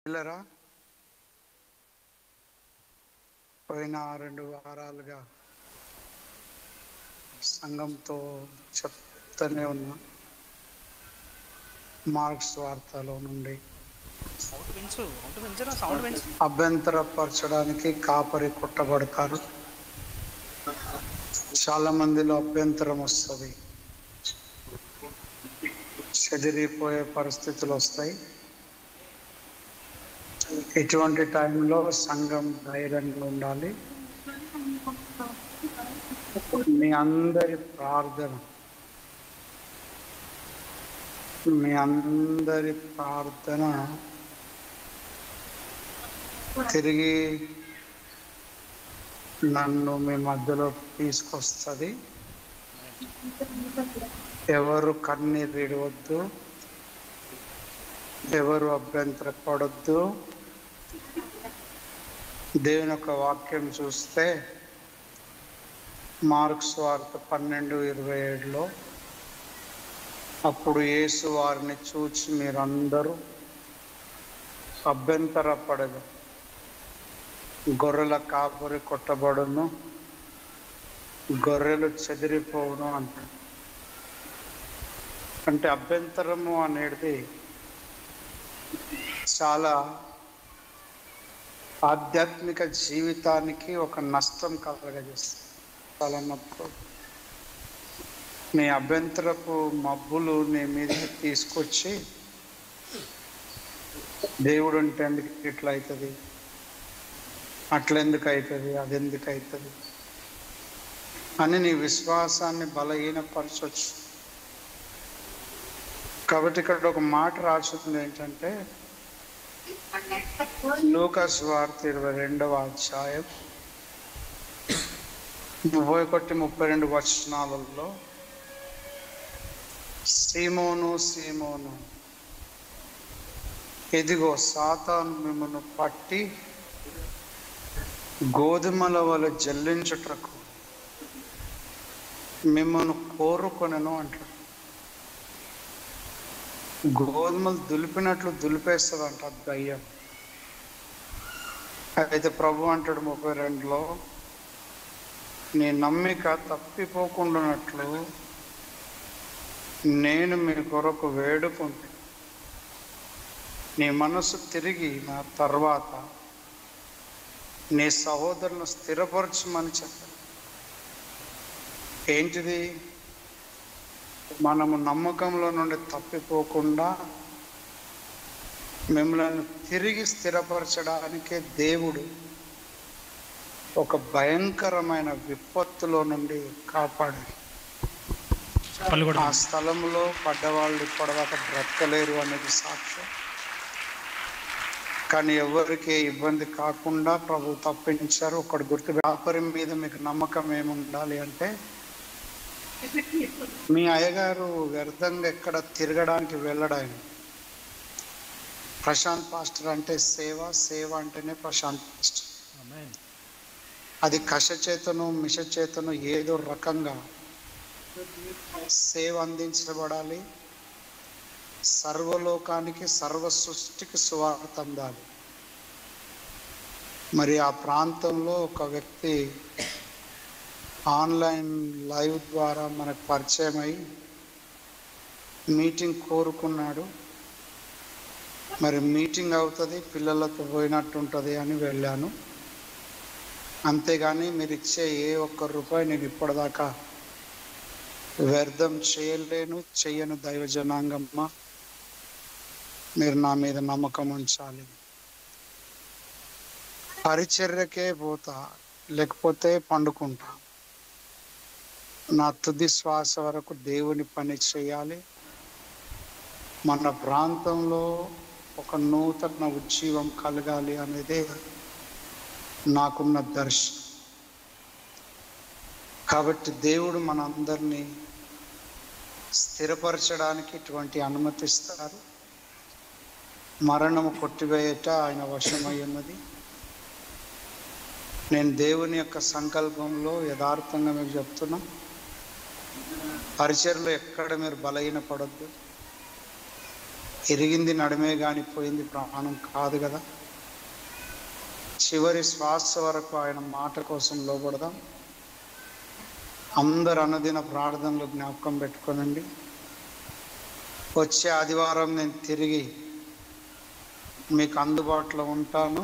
పిల్లరా పోయిన 2 వారాలుగా సంఘంతో చెప్తూనే ఉన్నా. మార్క్స్ వార్తలో నుండి అభ్యంతరపరచడానికి కాపరి కొట్టబడతారు. చాలా మందిలో అభ్యంతరం వస్తుంది, చెదిరిపోయే పరిస్థితులు వస్తాయి. ఇటువంటి టైంలో సంఘం ధైర్యంగా ఉండాలి. మీ అందరి ప్రార్థన తిరిగి నన్ను మీ మధ్యలో తీసుకొస్తుంది. ఎవరు కన్నీరు విడవద్దు, ఎవరు అభ్యంతరపడొద్దు. దేవుని యొక్క వాక్యం చూస్తే మార్క్స్ వార్త 12:27లో అప్పుడు యేసు వారిని చూచి మీరందరూ అభ్యంతరపడదు, గొర్రెల కాపరి కొట్టబడును, గొర్రెలు చెదిరిపోవును అంటారు. అంటే అభ్యంతరము అనేది చాలా ఆధ్యాత్మిక జీవితానికి ఒక నష్టం కలగజేస్తుంది. చాలా నొప్పి. నీ అభ్యంతరపు మబ్బులు నీ మీదకి తీసుకొచ్చి దేవుడు అంటే ఎందుకు ఇట్లా అవుతుంది, అట్లెందుకు అవుతుంది, అదెందుకు అవుతుంది అని నీ విశ్వాసాన్ని బలహీనపరచవచ్చు. కాబట్టి ఇక్కడ ఒక మాట రాసింది ఏంటంటే, లూకాసు వార్త 22వ అధ్యాయం 31-32 వచనాలలో, సీమోను సీమోను, ఇదిగో సాతాను మిమ్మల్ని పట్టి గోధుమల వలె జల్లించుటకు మిమ్మల్ని కోరుకొనెను అంటాడు. గోధుమలు దులిపినట్లు దులిపేస్తుందంట దయ్యం. అయితే ప్రభు అంటాడు 32లో, నీ నమ్మిక తప్పిపోకుండానట్లు నేను మీ కొరకు వేడుకుంటే నీ మనసు తిరిగి నా తర్వాత నీ సహోదరులను స్థిరపరచమని చెప్పాడు. ఏంటిది? మనము నమ్మకంలో నుండి తప్పిపోకుండా మిమ్మల్ని తిరిగి స్థిరపరచడానికే దేవుడు ఒక భయంకరమైన విపత్తులో నుండి కాపాడాడు. ఆ స్థలంలో పడ్డవాళ్ళు ఇప్పటిదాకా బ్రతకలేరు అనేది సాక్ష్యం. కానీ ఎవరికి ఇబ్బంది కాకుండా ప్రభు తప్పించారు. ఒకటి గుర్తు, వ్యాపారం మీద మీకు నమ్మకం ఏముండాలి అంటే, మీ అయ్యగారు వ్యర్థంగా ఎక్కడ తిరగడానికి వెళ్ళడాయన. ప్రశాంత్ పాస్టర్ అంటే సేవ, సేవ అంటేనే ప్రశాంత్ పాస్టర్. అది కష చేతను మిష చేతను ఏదో రకంగా సేవ అందించబడాలి. సర్వలోకానికి సర్వ సృష్టికి సువార్త అందాలి. మరి ఆ ప్రాంతంలో ఒక వ్యక్తి ఆన్లైన్ లైవ్ ద్వారా మనకు పరిచయం అయి మీటింగ్ కోరుకున్నాడు. మరి మీటింగ్ అవుతుంది, పిల్లలతో పోయినట్టు ఉంటుంది అని వెళ్ళాను. అంతేగాని మీరు ఇచ్చే ఏ ఒక్క రూపాయి నేను ఇప్పటిదాకా వ్యర్థం చెయ్యను. దైవ జనాంగమ్మ, మీరు నా మీద నమ్మకం ఉంచాలి. పరిచర్యకే పోతా, లేకపోతే పండుకుంటా. నా తుది శ్వాస వరకు దేవుని పని చేయాలి. మన ప్రాంతంలో ఒక నూతన ఉజ్జీవం కలగాలి అనేదే నాకున్న దర్శనం. కాబట్టి దేవుడు మనందరినీ స్థిరపరచడానికి ఇటువంటి అనుమతిస్తారు. మరణము కొట్టివేయట ఆయన వశమై ఉన్నది. నేను దేవుని యొక్క సంకల్పంలో యథార్థంగా మీకు చెప్తున్నా, పరిచర్లో ఎక్కడ మీరు బలహీనపడద్దు. ఎరిగింది నడుమే కానీ పోయింది ప్రాణం కాదు కదా. చివరి శ్వాస వరకు ఆయన మాట కోసం లోబడదాం. అందరు అనుదిన ప్రార్థనలు జ్ఞాపకం పెట్టుకోనండి. వచ్చే ఆదివారం నేను తిరిగి మీకు అందుబాటులో ఉంటాను.